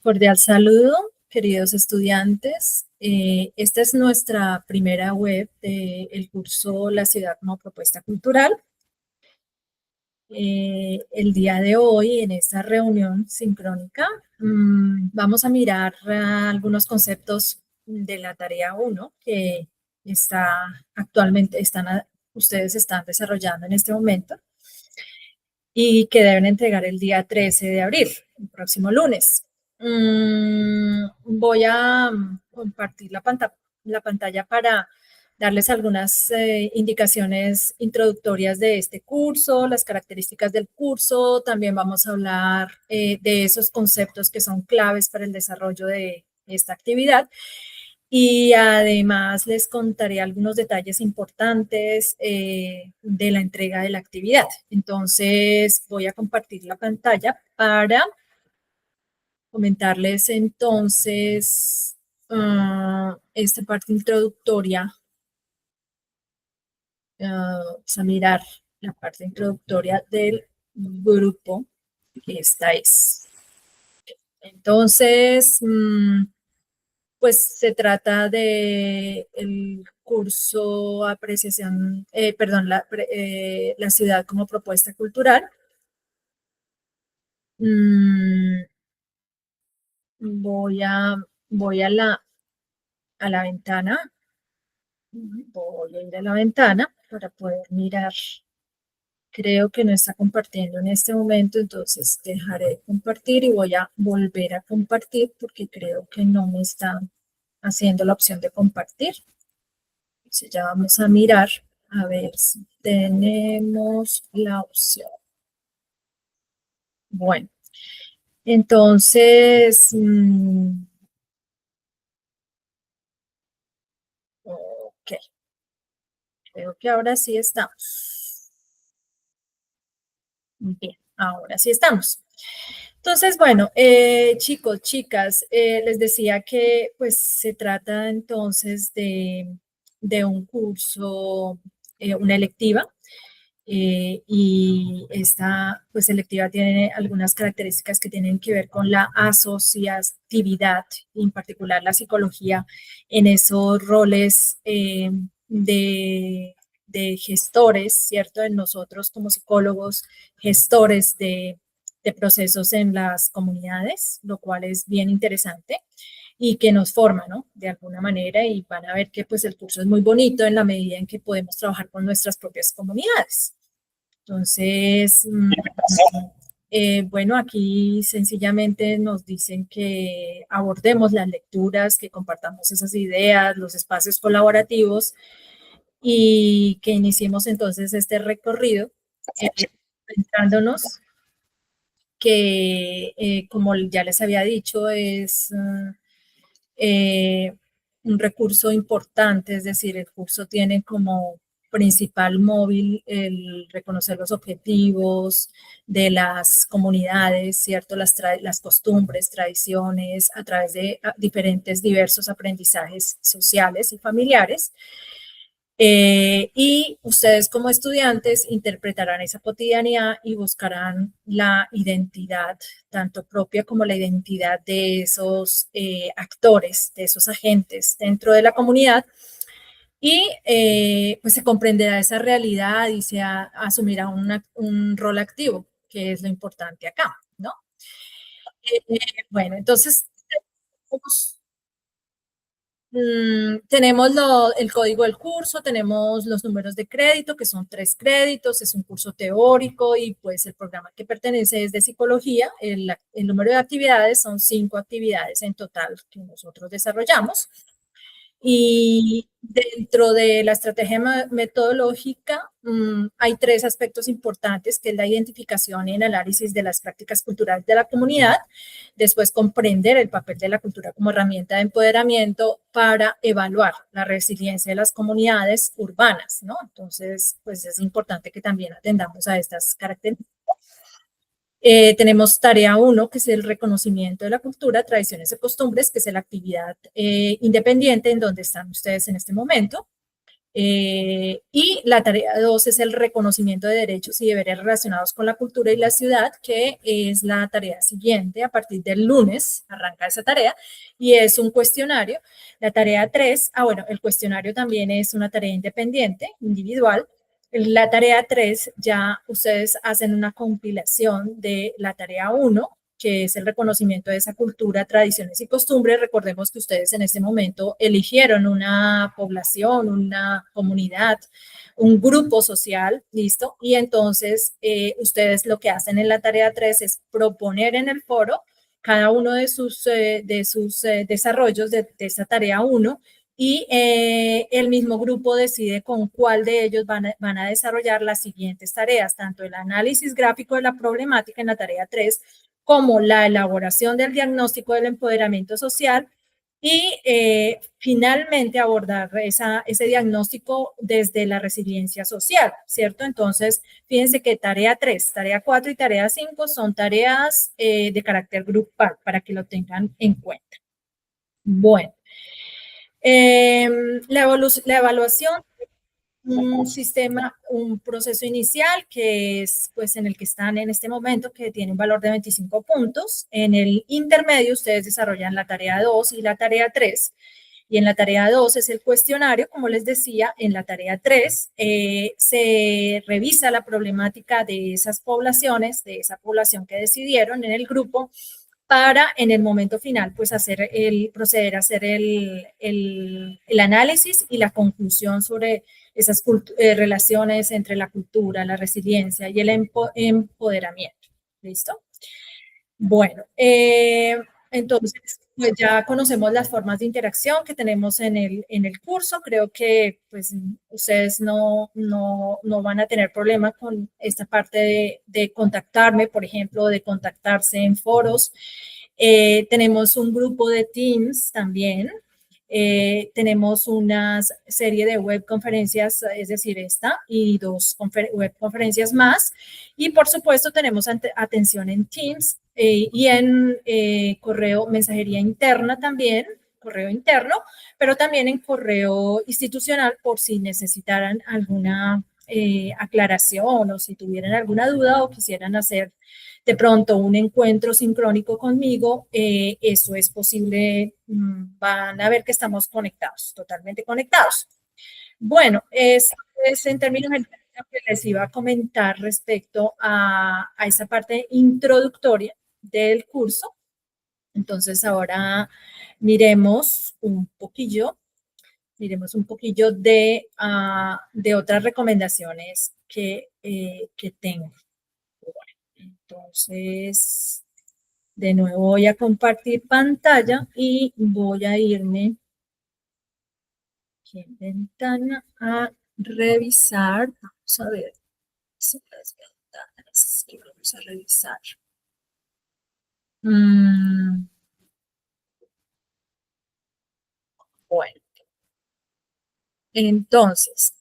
Cordial saludo, queridos estudiantes. Esta es nuestra primera web del curso La Ciudad como Propuesta Cultural. El día de hoy, en esta reunión sincrónica, vamos a mirar algunos conceptos de la tarea 1 que ustedes están desarrollando en este momento y que deben entregar el día 13 de abril, el próximo lunes. Voy a compartir la pantalla para darles algunas indicaciones introductorias de este curso, las características del curso. También vamos a hablar de esos conceptos que son claves para el desarrollo de esta actividad. Y además les contaré algunos detalles importantes de la entrega de la actividad. Entonces voy a compartir la pantalla para comentarles entonces esta parte introductoria. Vamos a mirar la parte introductoria del grupo, que esta es. Entonces, pues se trata de el curso apreciación, la ciudad como propuesta cultural. Voy a la ventana. Voy a ir a la ventana para poder mirar. Creo que no está compartiendo en este momento, entonces dejaré de compartir y voy a volver a compartir porque creo que no me está haciendo la opción de compartir. Entonces ya vamos a mirar a ver si tenemos la opción. Bueno, entonces, ok, creo que ahora sí estamos. Bien, ahora sí estamos. Entonces, bueno, chicos, chicas, les decía que pues se trata entonces de un curso, una electiva, y esta pues electiva tiene algunas características que tienen que ver con la asociatividad, en particular la psicología en esos roles de gestores, ¿cierto? En nosotros como psicólogos, gestores de procesos en las comunidades, lo cual es bien interesante y que nos forma, ¿no? De alguna manera, y van a ver que pues el curso es muy bonito en la medida en que podemos trabajar con nuestras propias comunidades. Entonces, bueno, aquí sencillamente nos dicen que abordemos las lecturas, que compartamos esas ideas, los espacios colaborativos y que iniciemos entonces este recorrido centrándonos que, como ya les había dicho, es un recurso importante, es decir, el curso tiene como principal móvil el reconocer los objetivos de las comunidades, ¿cierto? Las costumbres, tradiciones, a través de diferentes diversos aprendizajes sociales y familiares. Y ustedes como estudiantes interpretarán esa cotidianidad y buscarán la identidad, tanto propia como la identidad de esos actores, de esos agentes dentro de la comunidad. Y pues se comprenderá esa realidad y se asumirá un rol activo, que es lo importante acá, ¿no? Bueno, entonces tenemos el código del curso, tenemos los números de crédito, que son 3 créditos, es un curso teórico y pues el programa que pertenece es de psicología. El número de actividades son 5 actividades en total que nosotros desarrollamos. Y dentro de la estrategia metodológica hay 3 aspectos importantes, que es la identificación y el análisis de las prácticas culturales de la comunidad. Después, comprender el papel de la cultura como herramienta de empoderamiento para evaluar la resiliencia de las comunidades urbanas, ¿no? Entonces, pues es importante que también atendamos a estas características. Tenemos tarea 1, que es el reconocimiento de la cultura, tradiciones y costumbres, que es la actividad independiente en donde están ustedes en este momento. Y la tarea 2 es el reconocimiento de derechos y deberes relacionados con la cultura y la ciudad, que es la tarea siguiente. A partir del lunes arranca esa tarea y es un cuestionario. La tarea 3, bueno, el cuestionario también es una tarea independiente, individual. La tarea 3 ya ustedes hacen una compilación de la tarea 1, que es el reconocimiento de esa cultura, tradiciones y costumbres. Recordemos que ustedes en este momento eligieron una población, una comunidad, un grupo social, ¿listo? Y entonces ustedes lo que hacen en la tarea 3 es proponer en el foro cada uno de sus desarrollos de esa tarea 1 y el mismo grupo decide con cuál de ellos van a desarrollar las siguientes tareas, tanto el análisis gráfico de la problemática en la tarea 3, como la elaboración del diagnóstico del empoderamiento social y finalmente abordar ese diagnóstico desde la resiliencia social, ¿cierto? Entonces, fíjense que tarea 3, tarea 4 y tarea 5 son tareas de carácter grupal para que lo tengan en cuenta. Bueno, la evaluación, un sistema, un proceso inicial que es pues en el que están en este momento, que tiene un valor de 25 puntos. En el intermedio ustedes desarrollan la tarea 2 y la tarea 3. Y en la tarea 2 es el cuestionario, como les decía. En la tarea 3 se revisa la problemática de esas poblaciones, de esa población que decidieron en el grupo, para en el momento final pues proceder a hacer el análisis y la conclusión sobre esas relaciones entre la cultura, la resiliencia y el empoderamiento. ¿Listo? Bueno, entonces pues ya conocemos las formas de interacción que tenemos en el curso. Creo que pues ustedes no van a tener problema con esta parte de contactarme, por ejemplo, de contactarse en foros. Tenemos un grupo de Teams también. Tenemos una serie de webconferencias, es decir, esta y 2 webconferencias más. Y por supuesto tenemos atención en Teams y en correo, mensajería interna también, correo interno, pero también en correo institucional por si necesitaran alguna aclaración o si tuvieran alguna duda o quisieran hacer de pronto un encuentro sincrónico conmigo, eso es posible. Van a ver que estamos conectados, totalmente conectados. Bueno, es en términos generales lo que les iba a comentar respecto a esa parte introductoria del curso. Entonces ahora miremos un poquillo de otras recomendaciones que tengo. Entonces, de nuevo voy a compartir pantalla y voy a irme aquí en ventana a revisar. Vamos a ver si las ventanas que vamos a revisar. Bueno, entonces,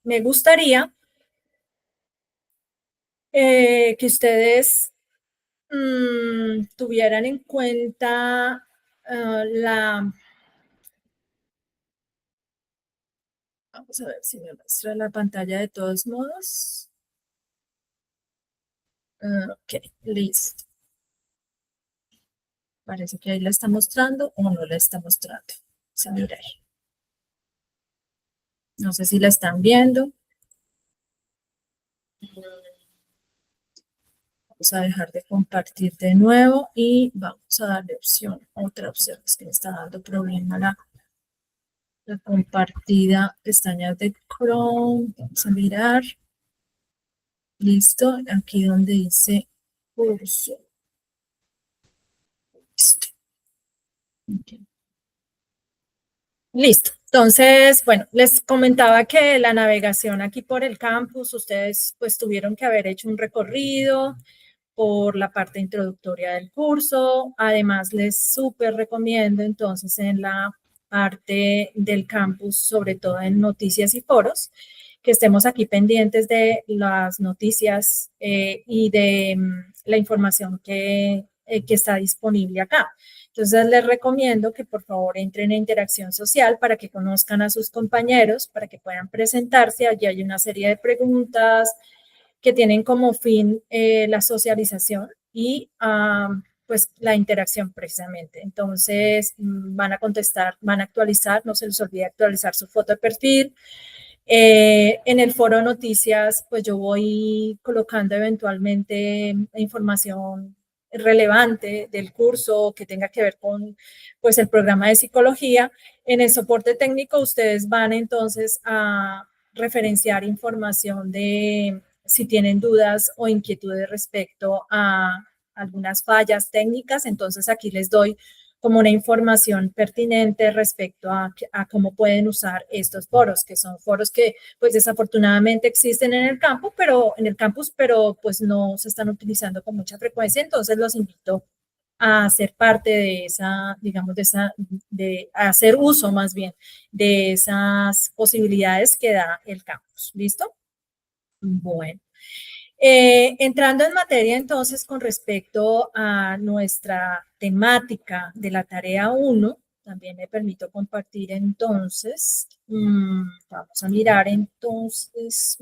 me gustaría que ustedes tuvieran en cuenta vamos a ver si me muestra la pantalla de todos modos. Ok, listo. Parece que ahí la está mostrando o no la está mostrando. Vamos a mirar. No sé si la están viendo. Vamos a dejar de compartir de nuevo y vamos a darle opción. Otra opción es que me está dando problema la compartida. Pestañas de Chrome. Vamos a mirar. Listo. Aquí donde dice curso. Listo. Okay. Listo. Entonces, bueno, les comentaba que la navegación aquí por el campus, ustedes pues tuvieron que haber hecho un recorrido por la parte introductoria del curso. Además, les súper recomiendo entonces en la parte del campus, sobre todo en noticias y foros, que estemos aquí pendientes de las noticias y de la información que que está disponible acá. Entonces, les recomiendo que por favor entren en interacción social para que conozcan a sus compañeros, para que puedan presentarse. Allí hay una serie de preguntas que tienen como fin la socialización y pues la interacción precisamente. Entonces, van a contestar, van a actualizar, no se les olvide actualizar su foto de perfil. En el foro de noticias, pues yo voy colocando eventualmente información relevante del curso que tenga que ver con pues el programa de psicología. En el soporte técnico ustedes van entonces a referenciar información de si tienen dudas o inquietudes respecto a algunas fallas técnicas. Entonces aquí les doy como una información pertinente respecto a cómo pueden usar estos foros, que son foros que pues desafortunadamente existen en el campo, pero en el campus, pero pues no se están utilizando con mucha frecuencia. Entonces los invito a ser parte de esa, digamos, de hacer uso más bien de esas posibilidades que da el campus. ¿Listo? Bueno. Entrando en materia entonces con respecto a nuestra temática de la tarea 1, también me permito compartir entonces, vamos a mirar entonces,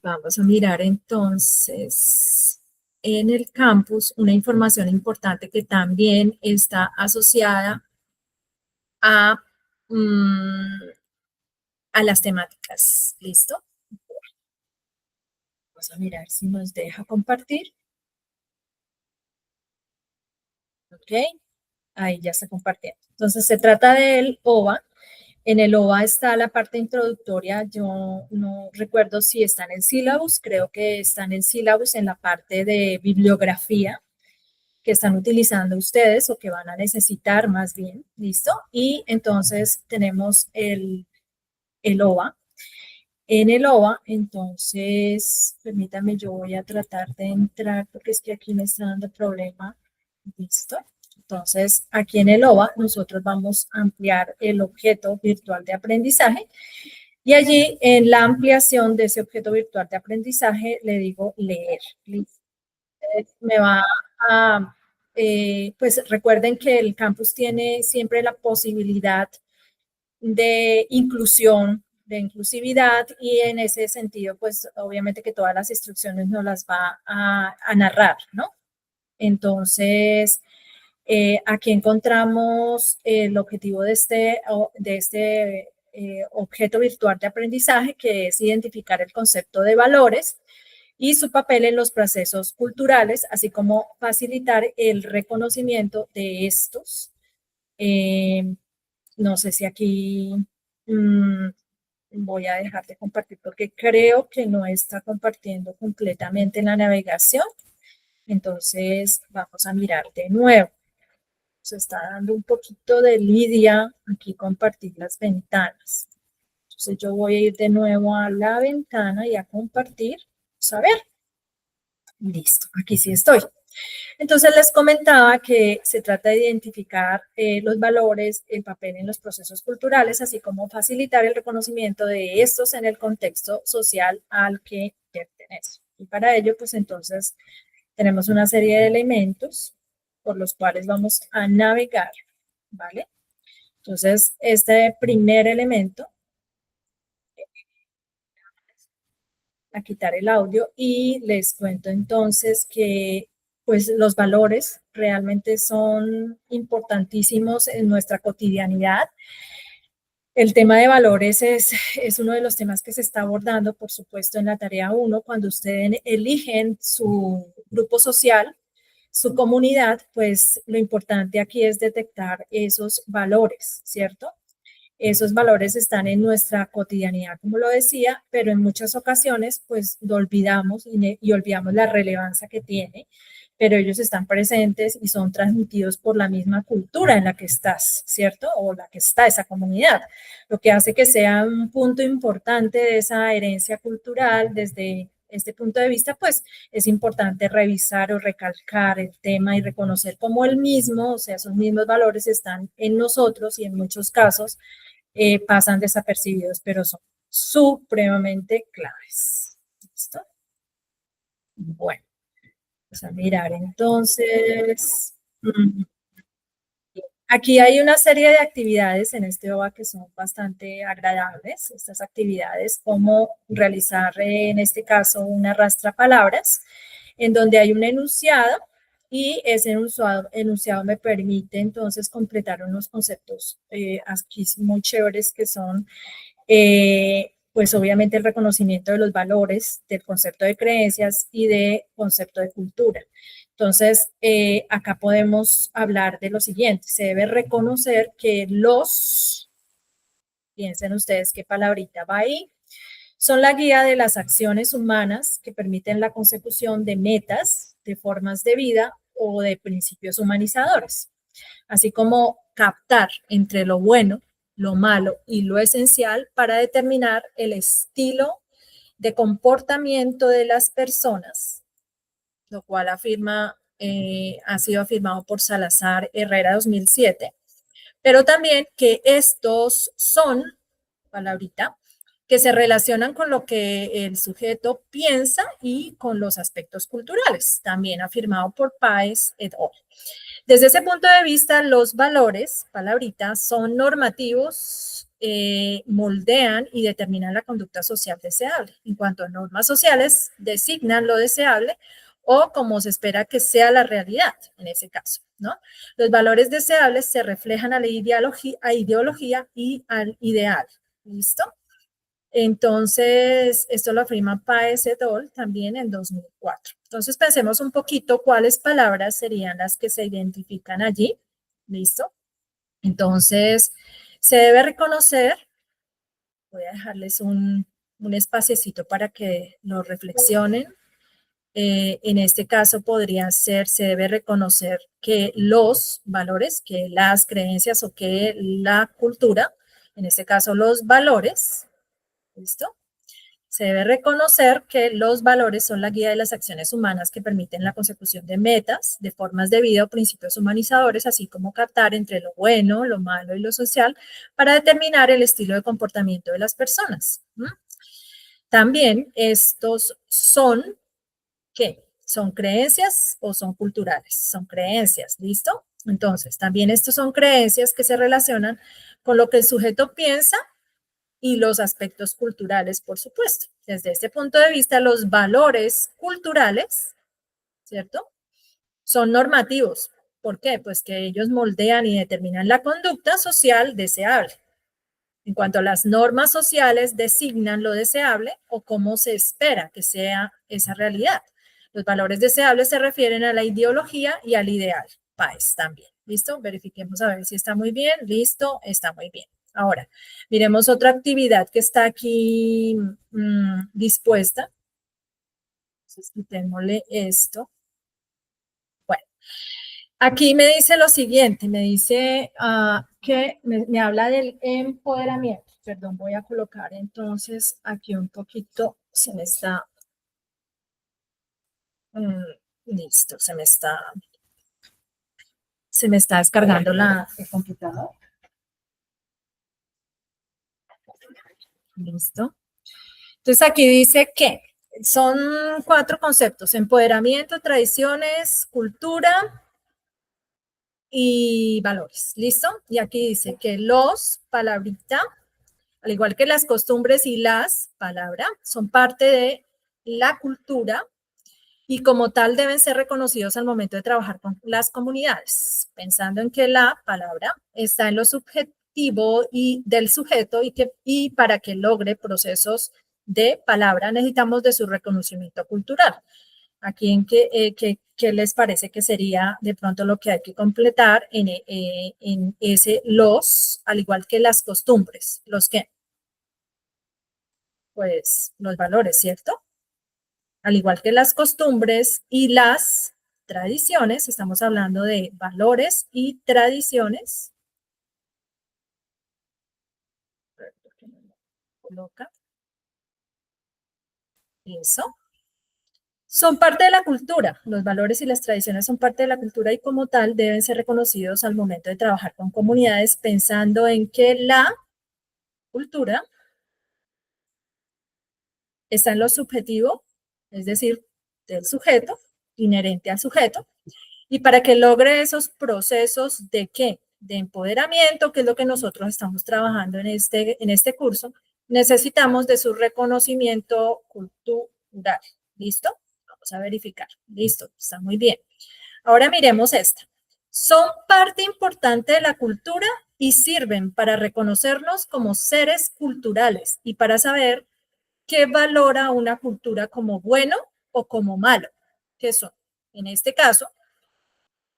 vamos a mirar entonces en el campus una información importante que también está asociada a, a las temáticas. ¿Listo? Vamos a mirar si nos deja compartir. Ok, ahí ya está compartiendo. Entonces se trata del OVA. En el OVA está la parte introductoria. Yo no recuerdo si está en el syllabus, creo que está en el syllabus en la parte de bibliografía que están utilizando ustedes o que van a necesitar más bien, ¿listo? Y entonces tenemos el OVA. En el OVA, entonces, permítame, yo voy a tratar de entrar porque es que aquí me está dando problema. ¿Listo? Entonces, aquí en el OVA, nosotros vamos a ampliar el objeto virtual de aprendizaje y allí en la ampliación de ese objeto virtual de aprendizaje le digo leer. ¿Listo? Me va a, pues recuerden que el campus tiene siempre la posibilidad de inclusión, de inclusividad y en ese sentido, pues obviamente que todas las instrucciones nos las va a narrar, ¿no? Entonces, aquí encontramos el objetivo de este objeto virtual de aprendizaje, que es identificar el concepto de valores y su papel en los procesos culturales, así como facilitar el reconocimiento de estos. No sé si aquí voy a dejar de compartir porque creo que no está compartiendo completamente en la navegación. Entonces, vamos a mirar de nuevo. Se está dando un poquito de lidia aquí compartir las ventanas. Entonces, yo voy a ir de nuevo a la ventana y a compartir. Vamos a ver. Listo, aquí sí estoy. Entonces les comentaba que se trata de identificar los valores, el papel en los procesos culturales, así como facilitar el reconocimiento de estos en el contexto social al que pertenece. Y para ello, pues entonces tenemos una serie de elementos por los cuales vamos a navegar, ¿vale? Entonces, este primer elemento, a quitar el audio y les cuento entonces que pues los valores realmente son importantísimos en nuestra cotidianidad. El tema de valores es uno de los temas que se está abordando, por supuesto, en la tarea 1, cuando ustedes eligen su grupo social, su comunidad, pues lo importante aquí es detectar esos valores, ¿cierto? Esos valores están en nuestra cotidianidad, como lo decía, pero en muchas ocasiones pues lo olvidamos y olvidamos la relevancia que tiene, pero ellos están presentes y son transmitidos por la misma cultura en la que estás, ¿cierto? O la que está esa comunidad, lo que hace que sea un punto importante de esa herencia cultural desde este punto de vista, pues es importante revisar o recalcar el tema y reconocer cómo el mismo, o sea, esos mismos valores están en nosotros y en muchos casos pasan desapercibidos, pero son supremamente claves. ¿Listo? Bueno, vamos a mirar entonces. Aquí hay una serie de actividades en este OVA que son bastante agradables. Estas actividades, como realizar en este caso un arrastrapalabras, en donde hay un enunciado y ese enunciado me permite entonces completar unos conceptos aquí muy chéveres que son pues obviamente el reconocimiento de los valores, del concepto de creencias y de concepto de cultura. Entonces, acá podemos hablar de lo siguiente, se debe reconocer que piensen ustedes qué palabrita va ahí, son la guía de las acciones humanas que permiten la consecución de metas, de formas de vida o de principios humanizadores, así como captar entre lo bueno, lo malo y lo esencial para determinar el estilo de comportamiento de las personas, lo cual ha sido afirmado por Salazar Herrera 2007, pero también que estos son, palabrita, que se relacionan con lo que el sujeto piensa y con los aspectos culturales, también afirmado por Páez et al. Desde ese punto de vista, los valores, palabrita, son normativos, moldean y determinan la conducta social deseable. En cuanto a normas sociales, designan lo deseable o como se espera que sea la realidad, en ese caso, ¿no? Los valores deseables se reflejan a la ideología y al ideal. ¿Listo? Entonces, esto lo afirma Páez et al. También en 2004. Entonces, pensemos un poquito cuáles palabras serían las que se identifican allí. ¿Listo? Entonces, se debe reconocer, voy a dejarles un espaciecito para que lo reflexionen. En este caso podría ser, se debe reconocer que los valores, que las creencias o que la cultura, en este caso los valores, ¿listo? Se debe reconocer que los valores son la guía de las acciones humanas que permiten la consecución de metas, de formas de vida o principios humanizadores, así como captar entre lo bueno, lo malo y lo social para determinar el estilo de comportamiento de las personas. También estos son, ¿qué? ¿Son creencias o son culturales? Son creencias, ¿listo? Entonces, también estos son creencias que se relacionan con lo que el sujeto piensa y los aspectos culturales, por supuesto. Desde este punto de vista, los valores culturales, ¿cierto? Son normativos. ¿Por qué? Pues que ellos moldean y determinan la conducta social deseable. En cuanto a las normas sociales, designan lo deseable o cómo se espera que sea esa realidad. Los valores deseables se refieren a la ideología y al ideal. Páez también. ¿Listo? Verifiquemos a ver si está muy bien. Listo, está muy bien. Ahora, miremos otra actividad que está aquí dispuesta. Entonces, quitémosle esto. Bueno, aquí me dice lo siguiente, me dice que me habla del empoderamiento. Perdón, voy a colocar entonces aquí un poquito, listo, se me está descargando el computador. Listo. Entonces aquí dice que son 4 conceptos: empoderamiento, tradiciones, cultura y valores. ¿Listo? Y aquí dice que los, palabrita, al igual que las costumbres y las, palabra, son parte de la cultura y como tal deben ser reconocidos al momento de trabajar con las comunidades, pensando en que la palabra está en lo subjetivo y del sujeto y para que logre procesos de palabra necesitamos de su reconocimiento cultural. Aquí en qué les parece que sería de pronto lo que hay que completar en ese los, al igual que las costumbres, los que, pues los valores, ¿cierto? Al igual que las costumbres y las tradiciones, estamos hablando de valores y tradiciones. Coloca eso. Son parte de la cultura. Los valores y las tradiciones son parte de la cultura y como tal deben ser reconocidos al momento de trabajar con comunidades pensando en que la cultura está en lo subjetivo es decir, del sujeto, inherente al sujeto, y para que logre esos procesos de ¿qué? De empoderamiento, que es lo que nosotros estamos trabajando en este curso, necesitamos de su reconocimiento cultural. ¿Listo? Vamos a verificar. Listo, está muy bien. Ahora miremos esta. Son parte importante de la cultura y sirven para reconocernos como seres culturales y para saber qué valora una cultura como bueno o como malo, que son, en este caso,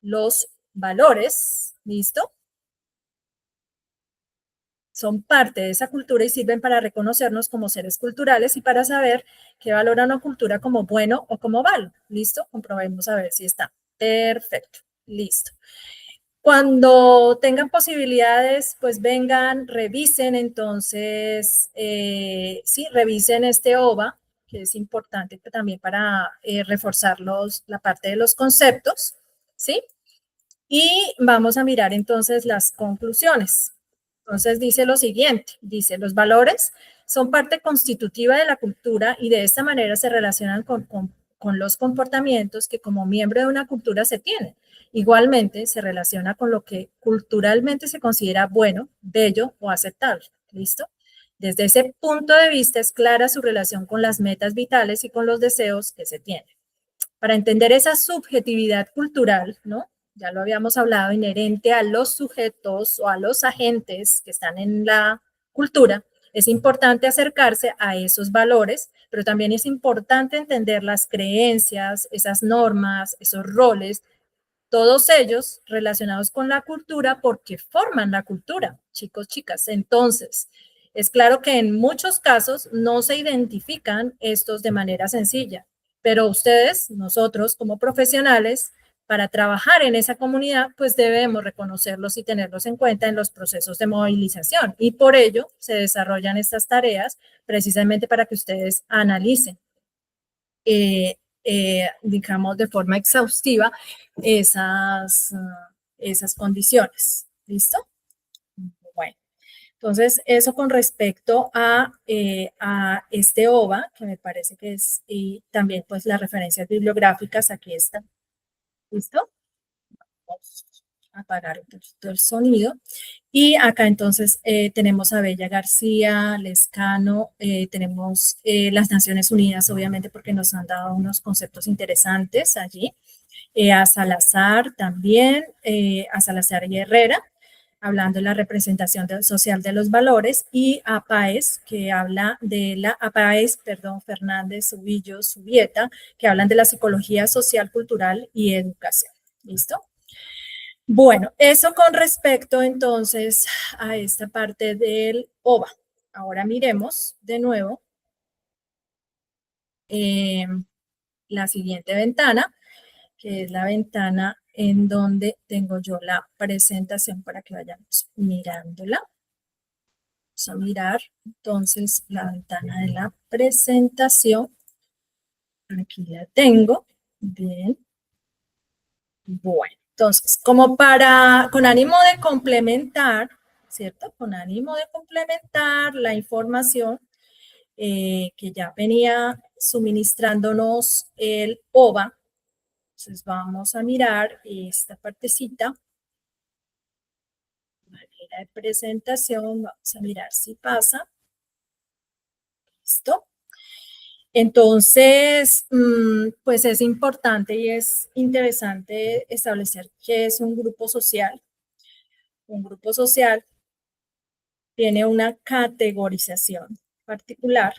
los valores, ¿listo? Son parte de esa cultura y sirven para reconocernos como seres culturales y para saber qué valora una cultura como bueno o como malo, ¿listo? Comprobemos a ver si está. Perfecto, listo. Cuando tengan posibilidades, pues vengan, revisen entonces, sí, revisen este OVA, que es importante también para reforzar la parte de los conceptos, ¿sí? Y vamos a mirar entonces las conclusiones. Entonces dice lo siguiente, dice, los valores son parte constitutiva de la cultura y de esta manera se relacionan con los comportamientos que como miembro de una cultura se tienen. Igualmente se relaciona con lo que culturalmente se considera bueno, bello o aceptable. ¿Listo? Desde ese punto de vista es clara su relación con las metas vitales y con los deseos que se tienen. Para entender esa subjetividad cultural, ¿no? Ya lo habíamos hablado, inherente a los sujetos o a los agentes que están en la cultura, es importante acercarse a esos valores, pero también es importante entender las creencias, esas normas, esos roles, todos ellos relacionados con la cultura porque forman la cultura, chicos, chicas. Entonces, es claro que en muchos casos no se identifican estos de manera sencilla, pero ustedes, nosotros como profesionales, para trabajar en esa comunidad, pues debemos reconocerlos y tenerlos en cuenta en los procesos de movilización. Y por ello se desarrollan estas tareas precisamente para que ustedes analicen digamos, de forma exhaustiva esas condiciones. ¿Listo? Bueno, entonces eso con respecto a este OVA, que me parece que es, y también pues las referencias bibliográficas, aquí están. ¿Listo? Vamos a apagar un poquito el sonido. Y acá entonces tenemos a Bella García, Lescano, tenemos las Naciones Unidas, obviamente, porque nos han dado unos conceptos interesantes allí. A Salazar también, a Salazar y Herrera, hablando de la representación social de los valores, y a Páez, que habla de a Páez, perdón, Fernández, Subillo, Subieta, que hablan de la psicología social, cultural y educación. ¿Listo? Bueno, eso con respecto entonces a esta parte del OVA. Ahora miremos de nuevo la siguiente ventana, que es la ventana en donde tengo yo la presentación para que vayamos mirándola. Vamos a mirar entonces la ventana de la presentación. Aquí la tengo. Bien. Bueno, entonces, con ánimo de complementar, ¿cierto? Con ánimo de complementar la información que ya venía suministrándonos el OVA. Entonces, vamos a mirar esta partecita. Manera de presentación, vamos a mirar si pasa. ¿Listo? Entonces, pues es importante y es interesante establecer qué es un grupo social. Un grupo social tiene una categorización particular,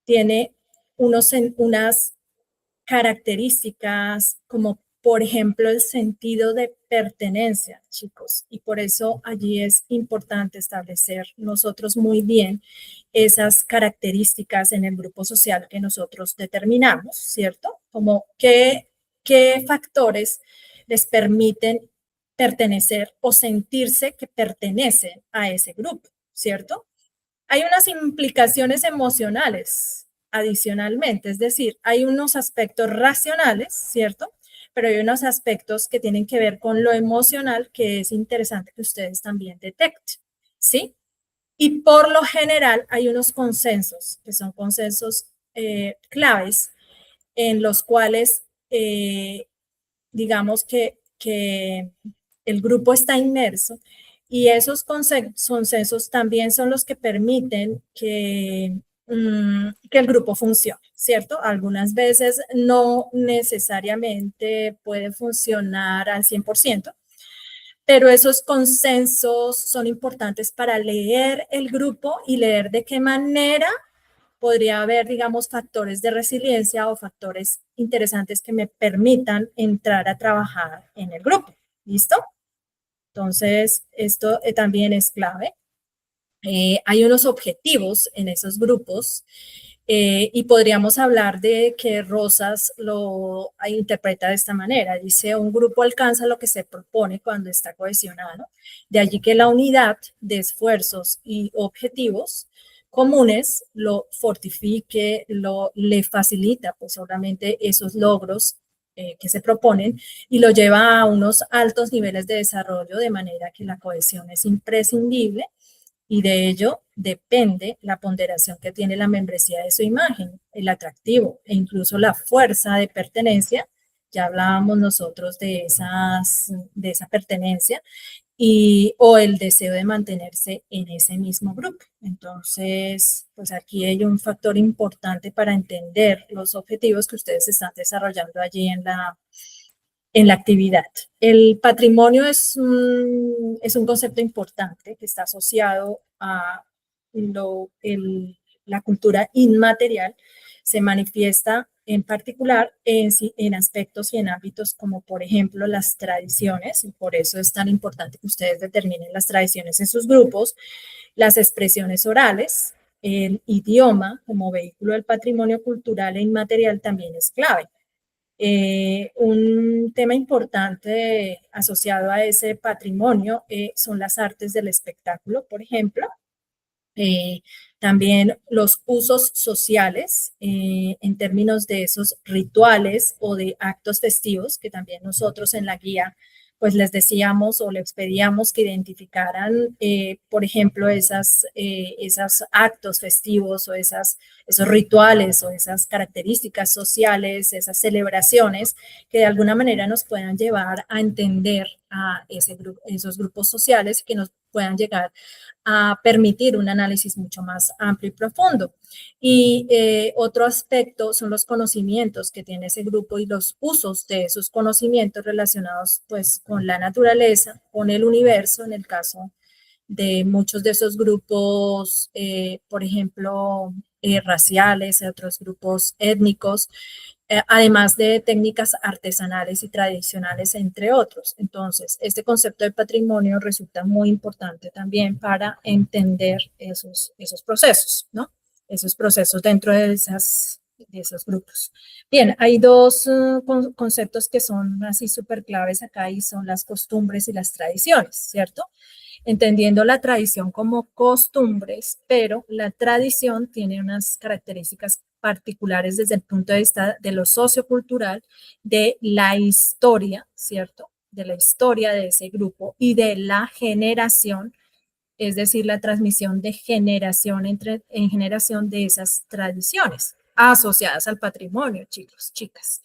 tiene unas características como, por ejemplo, el sentido de pertenencia, chicos, y por eso allí es importante establecer nosotros muy bien esas características en el grupo social que nosotros determinamos, ¿cierto? Como qué factores les permiten pertenecer o sentirse que pertenecen a ese grupo, ¿cierto? Hay unas implicaciones emocionales adicionalmente, es decir, hay unos aspectos racionales, ¿cierto? Pero hay unos aspectos que tienen que ver con lo emocional que es interesante que ustedes también detecten, ¿sí? Y por lo general hay unos consensos, que son consensos claves, en los cuales digamos que el grupo está inmerso y esos consensos también son los que permiten que el grupo funcione, ¿cierto? Algunas veces no necesariamente puede funcionar al 100%, pero esos consensos son importantes para leer el grupo y leer de qué manera podría haber, digamos, factores de resiliencia o factores interesantes que me permitan entrar a trabajar en el grupo. ¿Listo? Entonces, esto también es clave. Hay unos objetivos en esos grupos y podríamos hablar de que Rosas lo interpreta de esta manera. Dice, un grupo alcanza lo que se propone cuando está cohesionado. De allí que la unidad de esfuerzos y objetivos comunes lo fortifique, le facilita pues obviamente esos logros que se proponen y lo lleva a unos altos niveles de desarrollo de manera que la cohesión es imprescindible y de ello depende la ponderación que tiene la membresía de su imagen, el atractivo e incluso la fuerza de pertenencia. Ya hablábamos nosotros de esa pertenencia o el deseo de mantenerse en ese mismo grupo. Entonces, pues aquí hay un factor importante para entender los objetivos que ustedes están desarrollando allí en la actividad. El patrimonio es un concepto importante que está asociado a la cultura inmaterial. Se manifiesta en particular en aspectos y en ámbitos como, por ejemplo, las tradiciones, y por eso es tan importante que ustedes determinen las tradiciones en sus grupos, las expresiones orales, el idioma como vehículo del patrimonio cultural e inmaterial también es clave. Un tema importante asociado a ese patrimonio son las artes del espectáculo, por ejemplo. También los usos sociales en términos de esos rituales o de actos festivos que también nosotros en la guía pues les decíamos o les pedíamos que identificaran, por ejemplo, esos actos festivos o esos rituales o esas características sociales, esas celebraciones que de alguna manera nos puedan llevar a entender a esos grupos sociales que nos puedan llegar a permitir un análisis mucho más amplio y profundo. Y otro aspecto son los conocimientos que tiene ese grupo y los usos de esos conocimientos relacionados pues con la naturaleza, con el universo, en el caso de muchos de esos grupos, por ejemplo, raciales, otros grupos étnicos, además de técnicas artesanales y tradicionales, entre otros. Entonces, este concepto de patrimonio resulta muy importante también para entender esos procesos, ¿no? Esos procesos dentro de esos grupos. Bien, hay dos conceptos que son así súper claves acá y son las costumbres y las tradiciones, ¿cierto? Entendiendo la tradición como costumbres, pero la tradición tiene unas características particulares desde el punto de vista de lo sociocultural, de la historia, ¿cierto? De la historia de ese grupo y de la generación, es decir, la transmisión de generación en generación de esas tradiciones asociadas al patrimonio, chicos, chicas.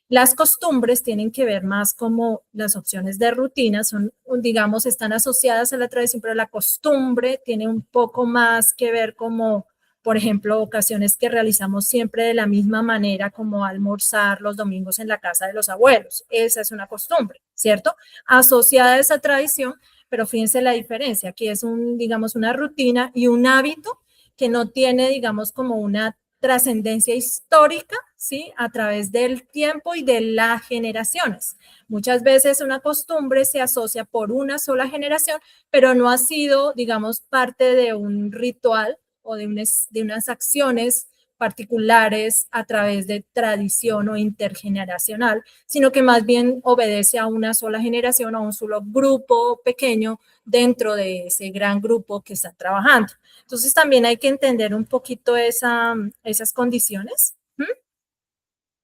Las costumbres tienen que ver más como las opciones de rutina, son, digamos, están asociadas a la tradición, pero la costumbre tiene un poco más que ver como, por ejemplo, ocasiones que realizamos siempre de la misma manera, como almorzar los domingos en la casa de los abuelos. Esa es una costumbre, ¿cierto? Asociada a esa tradición, pero fíjense la diferencia, aquí es digamos, una rutina y un hábito que no tiene, digamos, como una trascendencia histórica, ¿sí? A través del tiempo y de las generaciones. Muchas veces una costumbre se asocia por una sola generación, pero no ha sido, digamos, parte de un ritual o de unas acciones particulares a través de tradición o intergeneracional, sino que más bien obedece a una sola generación, a un solo grupo pequeño dentro de ese gran grupo que está trabajando. Entonces también hay que entender un poquito esas condiciones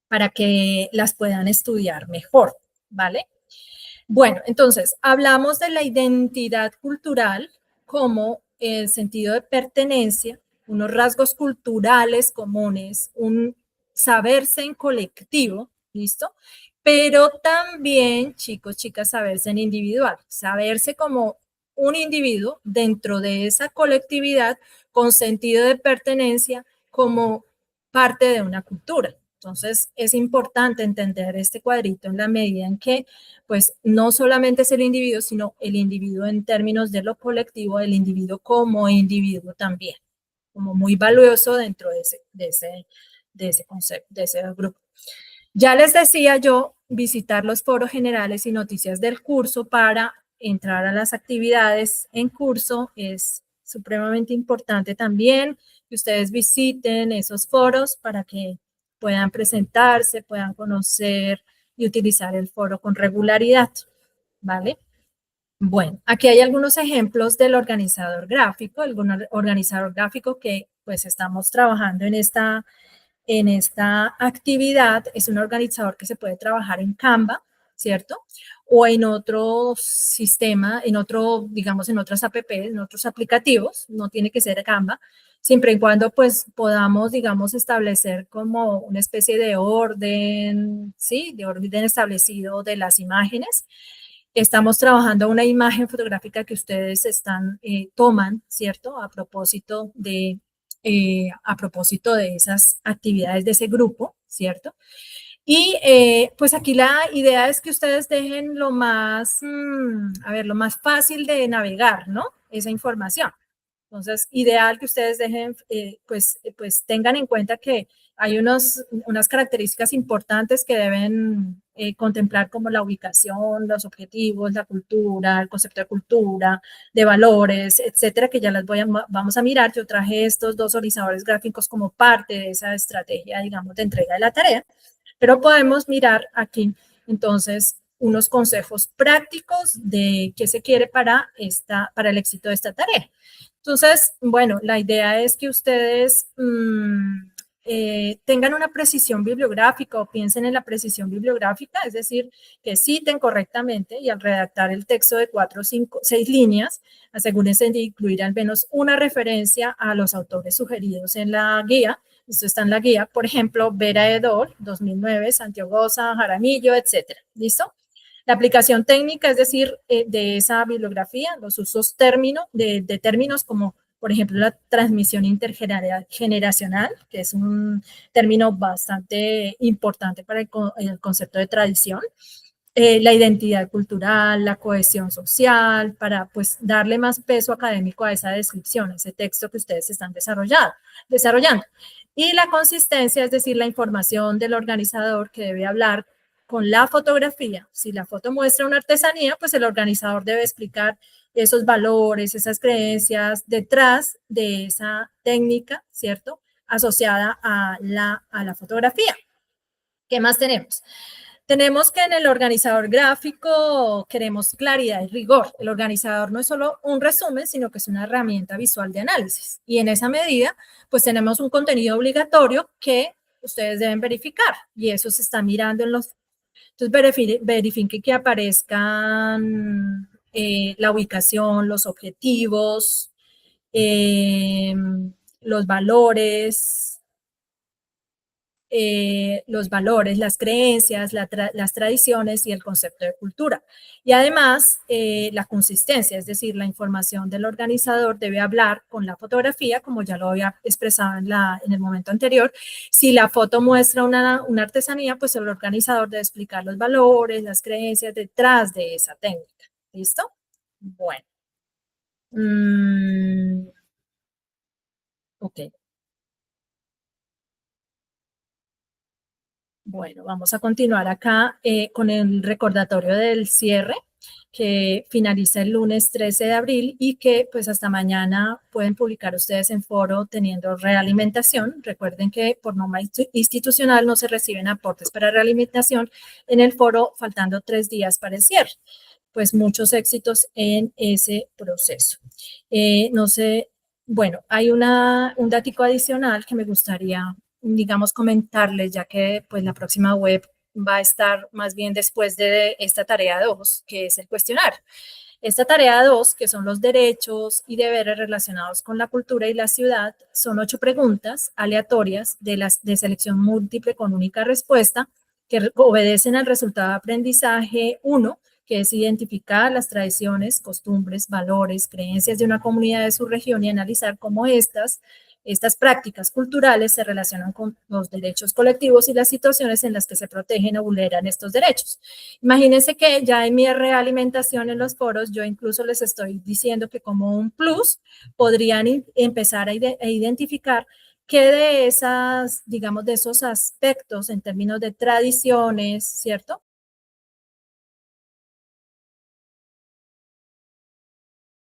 para que las puedan estudiar mejor, ¿vale? Bueno, entonces hablamos de la identidad cultural como el sentido de pertenencia, unos rasgos culturales comunes, un saberse en colectivo, ¿listo? Pero también, chicos, chicas, saberse en individual, saberse como un individuo dentro de esa colectividad con sentido de pertenencia como parte de una cultura. Entonces, es importante entender este cuadrito en la medida en que, pues, no solamente es el individuo, sino el individuo en términos de lo colectivo, el individuo como individuo también, como muy valioso dentro de ese concepto, de ese grupo. Ya les decía yo visitar los foros generales y noticias del curso para entrar a las actividades en curso. Es supremamente importante también que ustedes visiten esos foros para que puedan presentarse, puedan conocer y utilizar el foro con regularidad, ¿vale? Bueno, aquí hay algunos ejemplos del organizador gráfico, algún organizador gráfico que pues estamos trabajando en esta actividad. Es un organizador que se puede trabajar en Canva, ¿cierto? O en otro sistema, en otro, digamos, en otras apps, en otros aplicativos, no tiene que ser Canva, siempre y cuando pues podamos, digamos, establecer como una especie de orden, ¿sí? De orden establecido de las imágenes. Estamos trabajando una imagen fotográfica que ustedes toman, ¿cierto? A propósito de esas actividades de ese grupo, ¿cierto? Y pues aquí la idea es que ustedes dejen lo más, lo más fácil de navegar, ¿no? Esa información. Entonces, ideal que ustedes dejen, pues tengan en cuenta que hay unas características importantes que deben contemplar como la ubicación, los objetivos, la cultura, el concepto de cultura, de valores, etcétera, que ya vamos a mirar. Yo traje estos dos organizadores gráficos como parte de esa estrategia, digamos, de entrega de la tarea, pero podemos mirar aquí, entonces, unos consejos prácticos de qué se quiere para el éxito de esta tarea. Entonces, bueno, la idea es que ustedes tengan una precisión bibliográfica o piensen en la precisión bibliográfica, es decir, que citen correctamente y al redactar el texto de 4, 5, 6 líneas, asegúrense de incluir al menos una referencia a los autores sugeridos en la guía. Esto está en la guía, por ejemplo, Vera Edor, 2009, Santiago Jaramillo, etcétera. ¿Listo? La aplicación técnica, es decir, de esa bibliografía, los usos de términos como, por ejemplo, la transmisión intergeneracional, que es un término bastante importante para el concepto de tradición, la identidad cultural, la cohesión social, para pues darle más peso académico a esa descripción, a ese texto que ustedes están desarrollando. Y la consistencia, es decir, la información del organizador que debe hablar con la fotografía. Si la foto muestra una artesanía, pues el organizador debe explicar esos valores, esas creencias detrás de esa técnica, ¿cierto? Asociada a la fotografía. ¿Qué más tenemos? Tenemos que en el organizador gráfico queremos claridad y rigor. El organizador no es solo un resumen, sino que es una herramienta visual de análisis. Y en esa medida, pues tenemos un contenido obligatorio que ustedes deben verificar. Y eso se está mirando en los... Entonces, verifique que aparezcan la ubicación, los objetivos, los valores, las creencias, las tradiciones y el concepto de cultura. Y además, la consistencia, es decir, la información del organizador debe hablar con la fotografía, como ya lo había expresado en el momento anterior. Si la foto muestra una artesanía, pues el organizador debe explicar los valores, las creencias detrás de esa técnica. ¿Listo? Bueno. Ok. Bueno, vamos a continuar acá con el recordatorio del cierre que finaliza el lunes 13 de abril y que pues hasta mañana pueden publicar ustedes en foro teniendo realimentación. Recuerden que por norma institucional no se reciben aportes para realimentación en el foro faltando 3 días para el cierre. Pues muchos éxitos en ese proceso. No sé, bueno, hay un datico adicional que me gustaría digamos, comentarles, ya que pues la próxima web va a estar más bien después de esta tarea 2, que es el cuestionario. Esta tarea 2, que son los derechos y deberes relacionados con la cultura y la ciudad, son 8 preguntas aleatorias de selección múltiple con única respuesta que obedecen al resultado de aprendizaje 1, que es identificar las tradiciones, costumbres, valores, creencias de una comunidad de su región y analizar cómo estas prácticas culturales se relacionan con los derechos colectivos y las situaciones en las que se protegen o vulneran estos derechos. Imagínense que ya en mi realimentación en los foros, yo incluso les estoy diciendo que como un plus podrían empezar a identificar qué de esas, digamos, de esos aspectos en términos de tradiciones, ¿cierto?